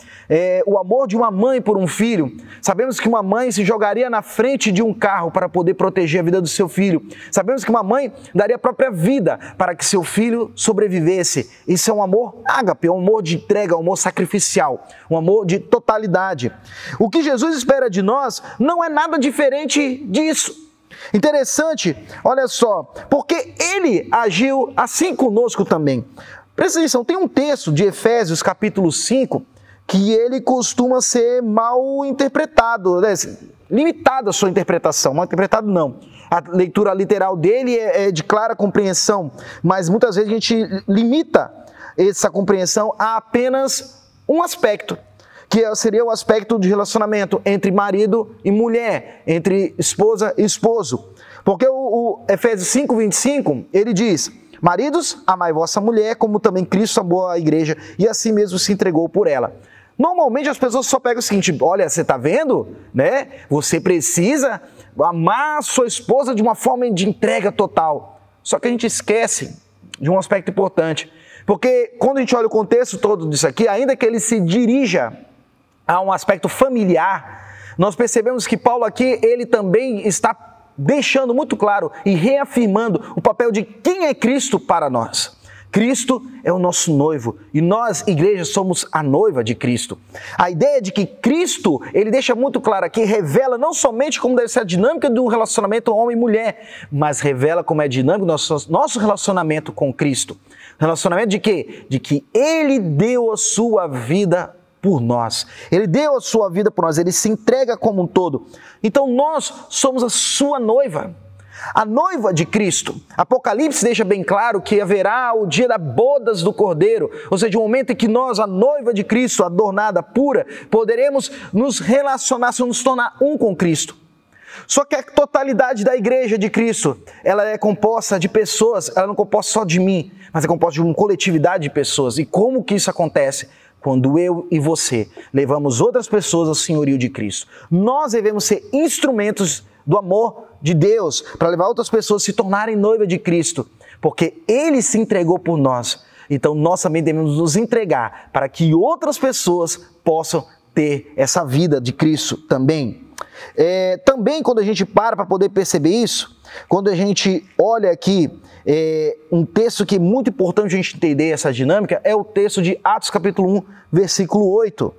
o amor de uma mãe por um filho. Sabemos que uma mãe se jogaria na frente de um carro para poder proteger a vida do seu filho. Sabemos que uma mãe daria a própria vida para que seu filho sobrevivesse. Isso é um amor ágape, é um amor de entrega, um amor sacrificial, um amor de totalidade. O que Jesus espera de nós não é nada diferente disso. Interessante, olha só, porque ele agiu assim conosco também. Presta atenção, tem um texto de Efésios capítulo 5 que ele costuma ser mal interpretado, né? Limitada a sua interpretação, mal interpretado não. A leitura literal dele é de clara compreensão, mas muitas vezes a gente limita essa compreensão a apenas um aspecto, que seria o aspecto de relacionamento entre marido e mulher, entre esposa e esposo. Porque o Efésios 5:25, ele diz: maridos, amai vossa mulher, como também Cristo amou a igreja e assim mesmo se entregou por ela. Normalmente as pessoas só pegam o seguinte: olha, você está vendo, né? Você precisa amar a sua esposa de uma forma de entrega total. Só que a gente esquece de um aspecto importante. Porque quando a gente olha o contexto todo disso aqui, ainda que ele se dirija a um aspecto familiar, nós percebemos que Paulo aqui, ele também está deixando muito claro e reafirmando o papel de quem é Cristo para nós. Cristo é o nosso noivo e nós, igreja, somos a noiva de Cristo. A ideia de que Cristo, ele deixa muito claro aqui, revela não somente como deve ser a dinâmica de um relacionamento homem e mulher, mas revela como é a dinâmica do nosso relacionamento com Cristo. Relacionamento de quê? De que ele deu a sua vida por nós. Ele deu a sua vida por nós, ele se entrega como um todo. Então nós somos a sua noiva. A noiva de Cristo. Apocalipse deixa bem claro que haverá o dia das bodas do Cordeiro, ou seja, o momento em que nós, a noiva de Cristo, adornada, pura, poderemos nos relacionar, nos tornar um com Cristo. Só que a totalidade da igreja de Cristo, ela é composta de pessoas, ela não é composta só de mim, mas é composta de uma coletividade de pessoas. E como que isso acontece? Quando eu e você levamos outras pessoas ao senhorio de Cristo. Nós devemos ser instrumentos do amor de Deus, para levar outras pessoas a se tornarem noiva de Cristo, porque Ele se entregou por nós. Então nós também devemos nos entregar para que outras pessoas possam ter essa vida de Cristo também. Também quando a gente para poder perceber isso, quando a gente olha aqui um texto que é muito importante a gente entender essa dinâmica, é o texto de Atos capítulo 1, versículo 8,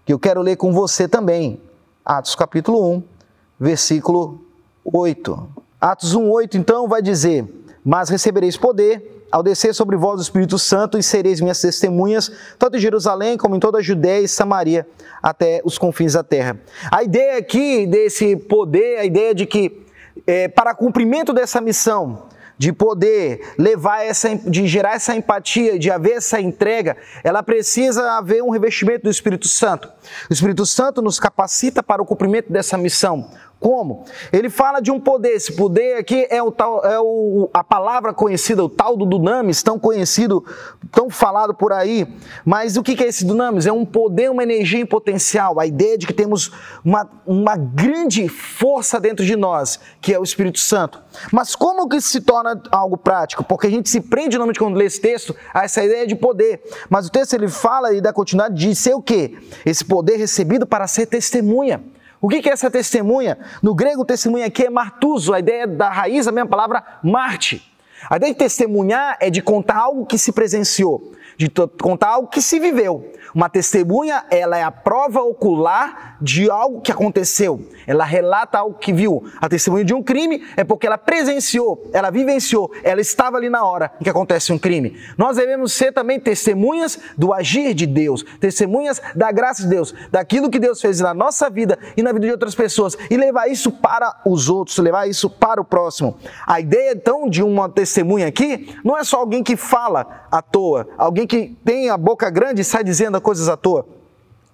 que eu quero ler com você também. Atos capítulo 1, versículo 8. Atos 1:8 então vai dizer: mas recebereis poder ao descer sobre vós o Espírito Santo e sereis minhas testemunhas, tanto em Jerusalém como em toda a Judéia e Samaria, até os confins da terra. A ideia aqui desse poder, a ideia de que para cumprimento dessa missão, de poder levar de gerar essa empatia, de haver essa entrega, ela precisa haver um revestimento do Espírito Santo. O Espírito Santo nos capacita para o cumprimento dessa missão. Como? Ele fala de um poder. Esse poder aqui é a palavra conhecida, o tal do dunamis, tão conhecido, tão falado por aí. Mas o que é esse dunamis? É um poder, uma energia em potencial. A ideia de que temos uma grande força dentro de nós, que é o Espírito Santo. Mas como que isso se torna algo prático? Porque a gente se prende, normalmente, quando lê esse texto, a essa ideia de poder. Mas o texto ele fala e dá continuidade de ser o quê? Esse poder recebido para ser testemunha. O que é essa testemunha? No grego, testemunha aqui é martuso, a ideia da raiz da mesma palavra Marte. A ideia de testemunhar é de contar algo que se presenciou, de contar algo que se viveu. Uma testemunha, ela é a prova ocular de algo que aconteceu. Ela relata algo que viu. A testemunha de um crime é porque ela presenciou, ela vivenciou, ela estava ali na hora em que acontece um crime. Nós devemos ser também testemunhas do agir de Deus, testemunhas da graça de Deus, daquilo que Deus fez na nossa vida e na vida de outras pessoas, e levar isso para os outros, levar isso para o próximo. A ideia, então, de uma testemunha aqui, não é só alguém que fala à toa, alguém que tem a boca grande e sai dizendo coisas à toa,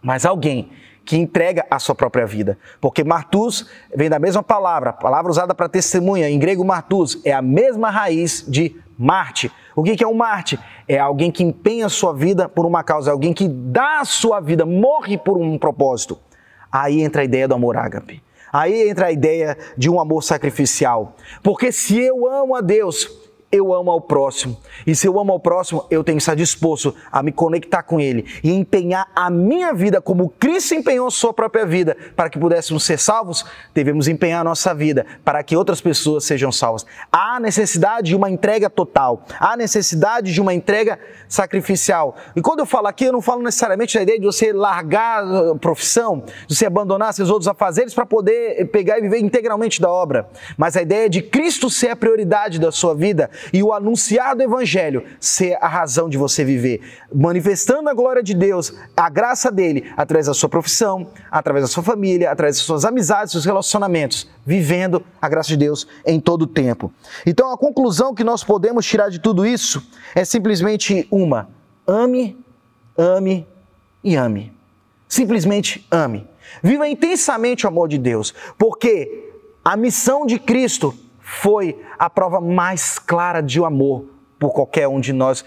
mas alguém que entrega a sua própria vida. Porque martus vem da mesma palavra, a palavra usada para testemunha, em grego martus, é a mesma raiz de Marte. O que é um mártir? É alguém que empenha a sua vida por uma causa, é alguém que dá a sua vida, morre por um propósito. Aí entra a ideia do amor ágape. Aí entra a ideia de um amor sacrificial. Porque se eu amo a Deus, eu amo ao próximo. E se eu amo ao próximo, eu tenho que estar disposto a me conectar com Ele e empenhar a minha vida como Cristo empenhou a sua própria vida para que pudéssemos ser salvos. Devemos empenhar a nossa vida para que outras pessoas sejam salvas. Há necessidade de uma entrega total. Há necessidade de uma entrega sacrificial. E quando eu falo aqui, eu não falo necessariamente da ideia de você largar a profissão, de você abandonar seus outros afazeres para poder pegar e viver integralmente da obra. Mas a ideia de Cristo ser a prioridade da sua vida e o anunciar do Evangelho ser a razão de você viver, manifestando a glória de Deus, a graça dele, através da sua profissão, através da sua família, através das suas amizades, seus relacionamentos, vivendo a graça de Deus em todo o tempo. Então a conclusão que nós podemos tirar de tudo isso é simplesmente uma: ame, ame e ame. Simplesmente ame. Viva intensamente o amor de Deus, porque a missão de Cristo foi a prova mais clara de amor por qualquer um de nós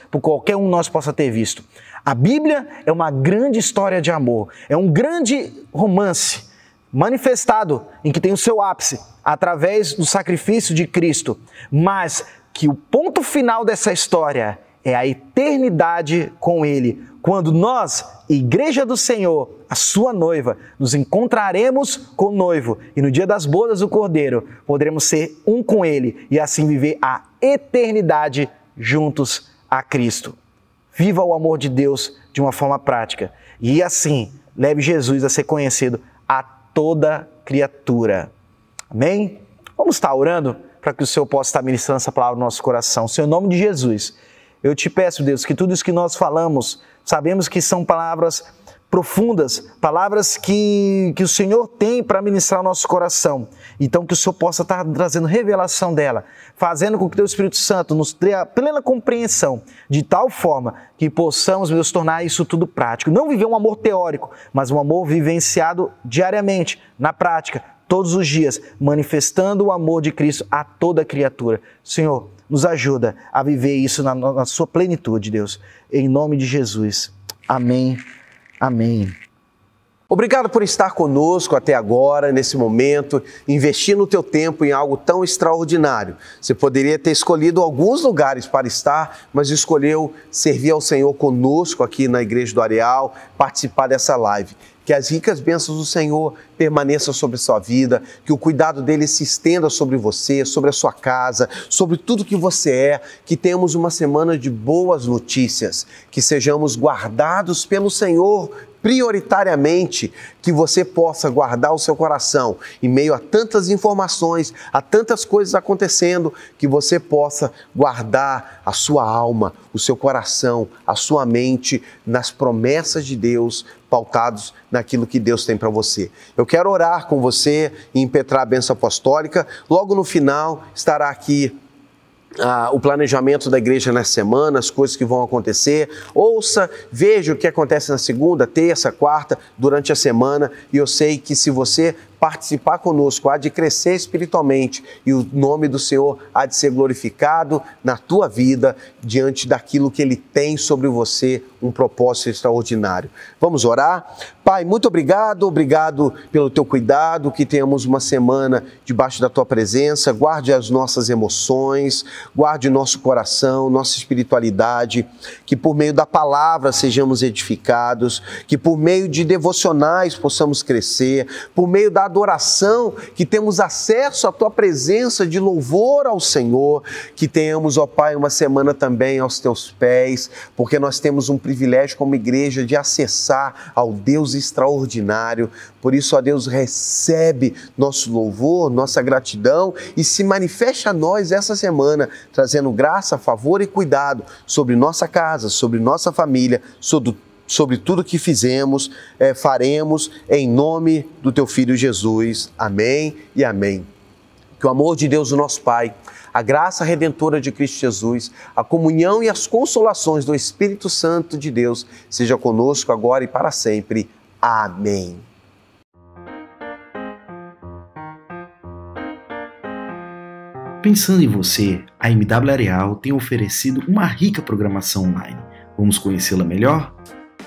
possa ter visto. A Bíblia é uma grande história de amor, é um grande romance manifestado em que tem o seu ápice através do sacrifício de Cristo, mas que o ponto final dessa história é a eternidade com Ele, quando nós, Igreja do Senhor, a sua noiva, nos encontraremos com o noivo e no dia das bodas do Cordeiro poderemos ser um com Ele e assim viver a eternidade juntos a Cristo. Viva o amor de Deus de uma forma prática e assim leve Jesus a ser conhecido a toda criatura. Amém? Vamos estar orando para que o Senhor possa estar ministrando essa palavra no nosso coração. Senhor, em nome de Jesus, eu te peço, Deus, que tudo isso que nós falamos, sabemos que são palavras profundas, palavras que o Senhor tem para ministrar o nosso coração. Então que o Senhor possa estar trazendo revelação dela, fazendo com que o Teu Espírito Santo nos dê a plena compreensão, de tal forma que possamos, Deus, tornar isso tudo prático. Não viver um amor teórico, mas um amor vivenciado diariamente, na prática, todos os dias, manifestando o amor de Cristo a toda criatura. Senhor, nos ajuda a viver isso na sua plenitude, Deus. Em nome de Jesus. Amém. Amém. Obrigado por estar conosco até agora, nesse momento, investindo o teu tempo em algo tão extraordinário. Você poderia ter escolhido alguns lugares para estar, mas escolheu servir ao Senhor conosco aqui na Igreja do Areal, participar dessa live. Que as ricas bênçãos do Senhor permaneçam sobre a sua vida, que o cuidado dele se estenda sobre você, sobre a sua casa, sobre tudo que você é, que tenhamos uma semana de boas notícias, que sejamos guardados pelo Senhor prioritariamente, que você possa guardar o seu coração em meio a tantas informações, a tantas coisas acontecendo, que você possa guardar a sua alma, o seu coração, a sua mente nas promessas de Deus, pautados naquilo que Deus tem para você. Eu quero orar com você e impetrar a bênção apostólica. Logo no final estará aqui o planejamento da igreja nessa semana, as coisas que vão acontecer. Ouça, veja o que acontece na segunda, terça, quarta, durante a semana. E eu sei que se você participar conosco, há de crescer espiritualmente e o nome do Senhor há de ser glorificado na tua vida diante daquilo que Ele tem sobre você, um propósito extraordinário. Vamos orar? Pai, muito obrigado pelo teu cuidado, que tenhamos uma semana debaixo da tua presença. Guarde as nossas emoções, guarde o nosso coração, nossa espiritualidade, que por meio da palavra sejamos edificados, que por meio de devocionais possamos crescer, por meio da adoração, que temos acesso à tua presença de louvor ao Senhor, que tenhamos, ó Pai, uma semana também aos teus pés, porque nós temos um privilégio como igreja de acessar ao Deus extraordinário. Por isso, ó Deus, recebe nosso louvor, nossa gratidão e se manifeste a nós essa semana, trazendo graça, favor e cuidado sobre nossa casa, sobre nossa família, sobre tudo que faremos, em nome do Teu Filho Jesus. Amém e amém. Que o amor de Deus, o nosso Pai, a graça redentora de Cristo Jesus, a comunhão e as consolações do Espírito Santo de Deus seja conosco agora e para sempre. Amém. Pensando em você, a MW Areal tem oferecido uma rica programação online. Vamos conhecê-la melhor?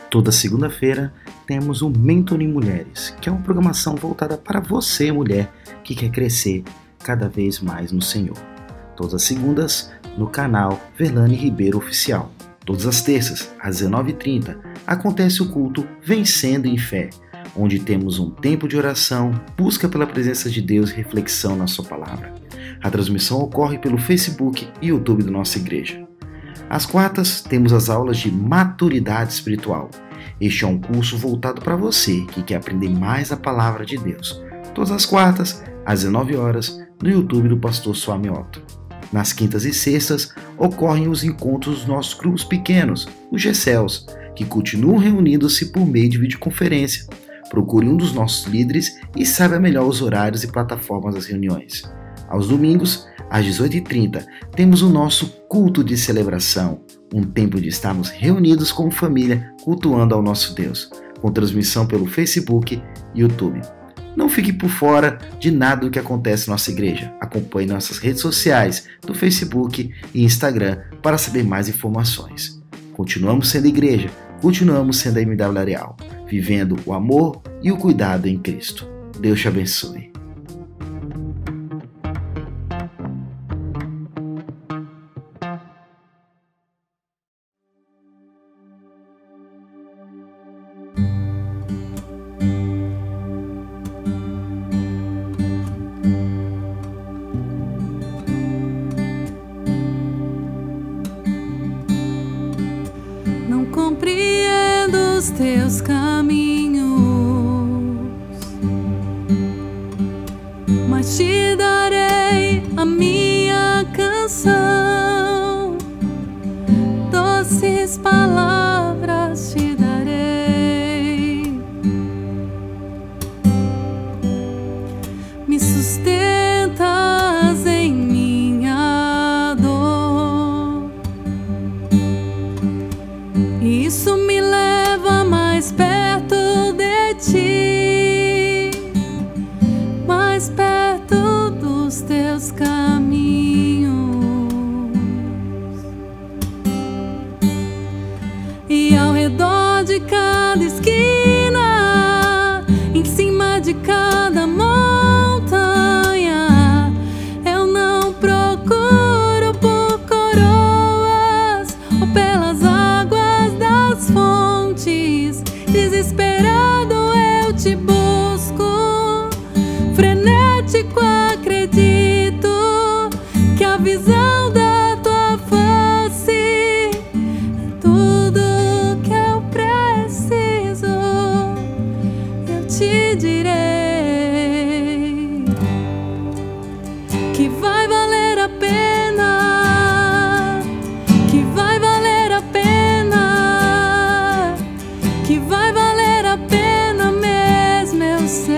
Toda segunda-feira temos o Mentoring Mulheres, que é uma programação voltada para você, mulher, que quer crescer cada vez mais no Senhor. Todas as segundas, no canal Verlane Ribeiro Oficial. Todas as terças, às 19h30, acontece o culto Vencendo em Fé, onde temos um tempo de oração, busca pela presença de Deus e reflexão na sua palavra. A transmissão ocorre pelo Facebook e YouTube da nossa igreja. Às quartas, temos as aulas de maturidade espiritual. Este é um curso voltado para você que quer aprender mais a palavra de Deus. Todas as quartas, às 19h, no YouTube do pastor Swami Otto. Nas quintas e sextas, ocorrem os encontros dos nossos grupos pequenos, os GCELs, que continuam reunindo-se por meio de videoconferência. Procure um dos nossos líderes e saiba melhor os horários e plataformas das reuniões. Aos domingos, às 18h30, temos o nosso culto de celebração, um tempo de estarmos reunidos como família, cultuando ao nosso Deus, com transmissão pelo Facebook e YouTube. Não fique por fora de nada do que acontece na nossa igreja. Acompanhe nossas redes sociais do Facebook e Instagram para saber mais informações. Continuamos sendo igreja, continuamos sendo a MW Areal, vivendo o amor e o cuidado em Cristo. Deus te abençoe. Compreendo os teus caminhos, mas te darei a minha canção, doces palavras te darei, me sustentas em minha dor. Isso me leva mais perto de ti, mais perto dos teus caminhos. E ao redor de cada esquina, em cima de cada montanha, eu não procuro por coroas ou pelas águas das fontes. Desesperado eu te busco, frenético acredito que a visão da tua face é tudo que eu preciso. Eu te direi que vai valer a pena, que vai valer a pena, que vai valer a pena mesmo, eu sei.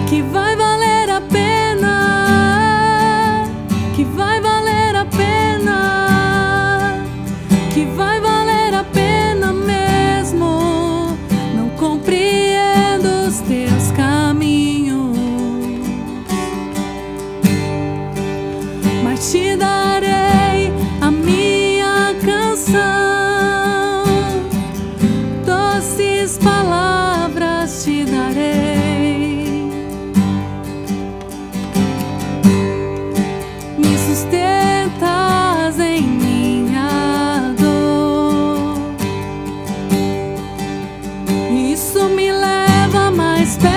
Que vai valer a pena, que vai valer a pena, que vai valer a pena mesmo. Não compreendo os teus caminhos, mas te darei a minha canção, doces palavras te darei, me sustentas em minha dor. Isso me leva mais perto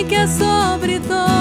que é sobre todos.